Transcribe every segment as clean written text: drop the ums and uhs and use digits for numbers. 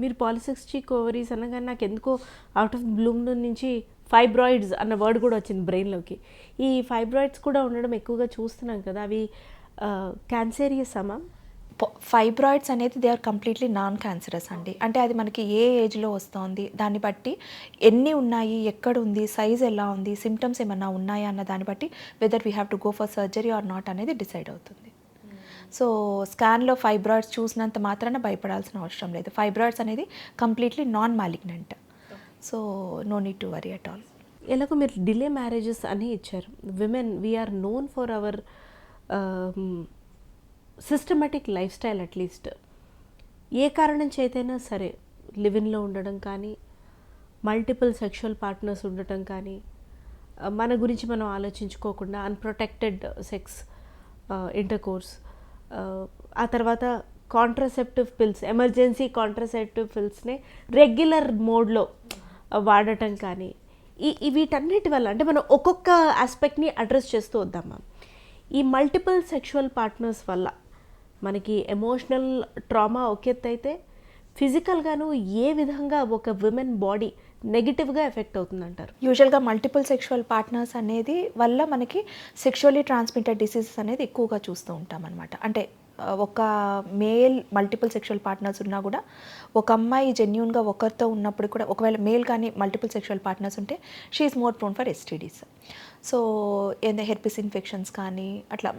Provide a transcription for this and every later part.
మీరు polycystic ovaries అనగానే నాకు ఎందుకో అవుట్ ఆఫ్ బ్లూమ్ నుంచి ఫైబ్రాయిడ్స్ అన్న వర్డ్ కూడా వచ్చింది బ్రెయిన్లోకి. ఈ ఫైబ్రాయిడ్స్ కూడా ఉండడం ఎక్కువగా చూస్తున్నాం కదా, అవి క్యాన్సరియస్ అమ్మా? ఫైబ్రాయిడ్స్ అనేది they are completely non cancerous అండి. అంటే అది మనకి ఏ ఏజ్లో వస్తుంది, దాన్ని బట్టి ఎన్ని ఉన్నాయి, ఎక్కడ ఉంది, సైజ్ ఎలా ఉంది, సిమ్టమ్స్ ఏమన్నా ఉన్నాయా అన్న దాన్ని బట్టి whether we have to go for surgery or not అనేది డిసైడ్ అవుతుంది. సో స్కాన్లో ఫైబ్రాయిడ్స్ చూసినంత మాత్రాన భయపడాల్సిన అవసరం లేదు. ఫైబ్రాయిడ్స్ అనేది completely non malignant. So no need to worry at all. ఎలాగో మీరు డిలే మ్యారేజెస్ అని ఇచ్చారు. Women we're known for our systematic life style. At least ఏ కారణం చేతైనా సరే లివిన్లో ఉండడం కానీ, మల్టిపుల్ సెక్షువల్ పార్ట్నర్స్ ఉండటం కానీ, మన గురించి మనం ఆలోచించుకోకుండా అన్ప్రొటెక్టెడ్ సెక్స్ ఇంటర్కోర్స్, ఆ తర్వాత కాంట్రసెప్టివ్ పిల్స్, ఎమర్జెన్సీ కాంట్రసెప్టివ్ పిల్స్ని రెగ్యులర్ మోడ్లో వాడటం కానీ, వీటన్నిటి వల్ల అంటే మనం ఒక్కొక్క ఆస్పెక్ట్ని అడ్రస్ చేస్తూ వద్దామా. ఈ మల్టిపుల్ సెక్షువల్ పార్ట్నర్స్ వల్ల మనకి ఎమోషనల్ ట్రామా ఒక ఎత్తు అయితే, ఫిజికల్గాను ఏ విధంగా ఒక విమెన్ బాడీ నెగిటివ్గా ఎఫెక్ట్ అవుతుందంటారు? యూజువల్గా మల్టిపుల్ సెక్షువల్ పార్ట్నర్స్ అనేది వల్ల మనకి సెక్షువల్లీ ట్రాన్స్మిటెడ్ డిసీజెస్ అనేది ఎక్కువగా చూస్తూ ఉంటాం అనమాట. అంటే ఒక మేల్ మల్టిపుల్ సెక్షువల్ పార్ట్నర్స్ ఉన్నా కూడా ఒక అమ్మాయి జెన్యూన్గా ఒకరితో ఉన్నప్పుడు కూడా, ఒకవేళ మేల్ కానీ మల్టిపుల్ సెక్షువల్ పార్ట్నర్స్ ఉంటే she is more prone for STDs. So ఏదైనా హెర్పిస్ ఇన్ఫెక్షన్స్ కానీ అట్లా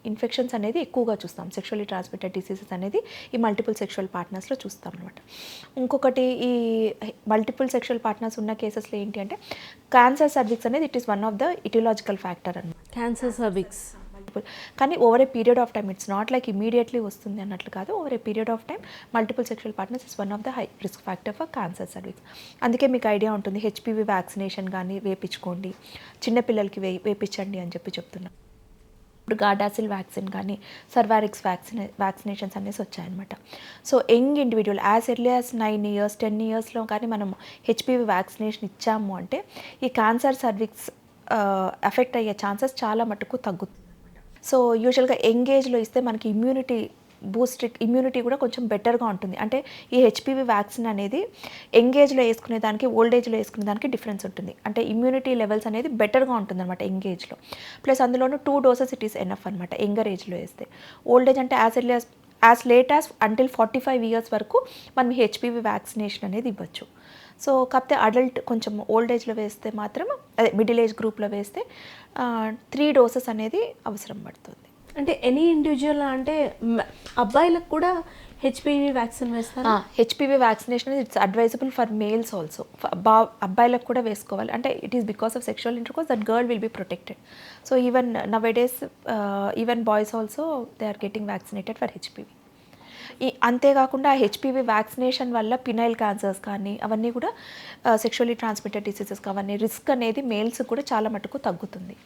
ఇన్ఫెక్షన్స్ అనేది ఎక్కువగా చూస్తాం. సెక్షువల్లీ ట్రాన్స్మిటెడ్ డిసీజెస్ అనేది ఈ మల్టిపుల్ సెక్షువల్ పార్ట్నర్స్లో చూస్తాం అనమాట. ఇంకొకటి, ఈ మల్టిపుల్ సెక్షువల్ పార్ట్నర్స్ ఉన్న కేసెస్లో ఏంటి అంటే క్యాన్సర్ సర్విక్స్ అనేది it is one of the aetiological factor అనమాట. క్యాన్సర్ సర్విక్స్ కానీ over a period of time, it's not like immediately వస్తుంది అన్నట్లు కాదు. Over a period of time multiple sexual partners is one of the high risk factor for cancer cervix. అందుకే మీకు idea ఉంటుంది, HPV vaccination కానీ వేయించుకోండి, చిన్నపిల్లలకి వేయించండి అని చెప్తున్నాం. ఇప్పుడు గార్డాసిల్ వ్యాక్సిన్ కానీ సర్వారిక్స్ వ్యాక్సినేషన్స్ అనేసి వచ్చాయన్నమాట. So young individual as early as 9 years 10 yearsలో కానీ మనం హెచ్పివి వ్యాక్సినేషన్ ఇచ్చాము అంటే ఈ క్యాన్సర్ సర్విక్స్ ఎఫెక్ట్ అయ్యే ఛాన్సెస్ చాలా మటుకు తగ్గుతుంది. సో యూజువల్గా యంగ్ ఏజ్లో ఇస్తే మనకి ఇమ్యూనిటీ కూడా కొంచెం బెటర్గా ఉంటుంది. అంటే ఈ హెచ్పివి వ్యాక్సిన్ అనేది యంగ్ ఏజ్లో వేసుకునే దానికి ఓల్డ్ ఏజ్లో వేసుకునే దానికి డిఫరెన్స్ ఉంటుంది. అంటే ఇమ్యూనిటీ లెవెల్స్ అనేది బెటర్గా ఉంటుంది అనమాట యంగ్ ఏజ్లో. ప్లస్ అందులోనూ 2 doses ఇట్ ఈస్ ఎనఫ్ అనమాట యంగర్ ఏజ్లో వేస్తే. ఓల్డ్ ఏజ్ అంటే as late as until 45 years వరకు మనం హెచ్పివి వ్యాక్సినేషన్ అనేది ఇవ్వచ్చు. సో కాకపోతే అడల్ట్ కొంచెం ఓల్డ్ ఏజ్లో వేస్తే మాత్రం, అదే మిడిల్ ఏజ్ గ్రూప్లో వేస్తే 3 doses అనేది అవసరం పడుతుంది. అంటే ఎనీ ఇండివిజువల్ అంటే అబ్బాయిలకు కూడా హెచ్పివి వ్యాక్సిన్ వేస్తారా? HPV vaccination it's advisable for males also. అబ్బాయిలకు కూడా వేసుకోవాలి. అంటే it is because of sexual intercourse that girl will be protected. So even nowadays even boys also they are getting vaccinated for HPV. అంతేకాకుండా HPV vaccination వల్ల penile cancers కానీ అవన్నీ కూడా sexually transmitted diseases అవన్నీ రిస్క్ అనేది males కూడా చాలా మటుకు తగ్గుతుంది.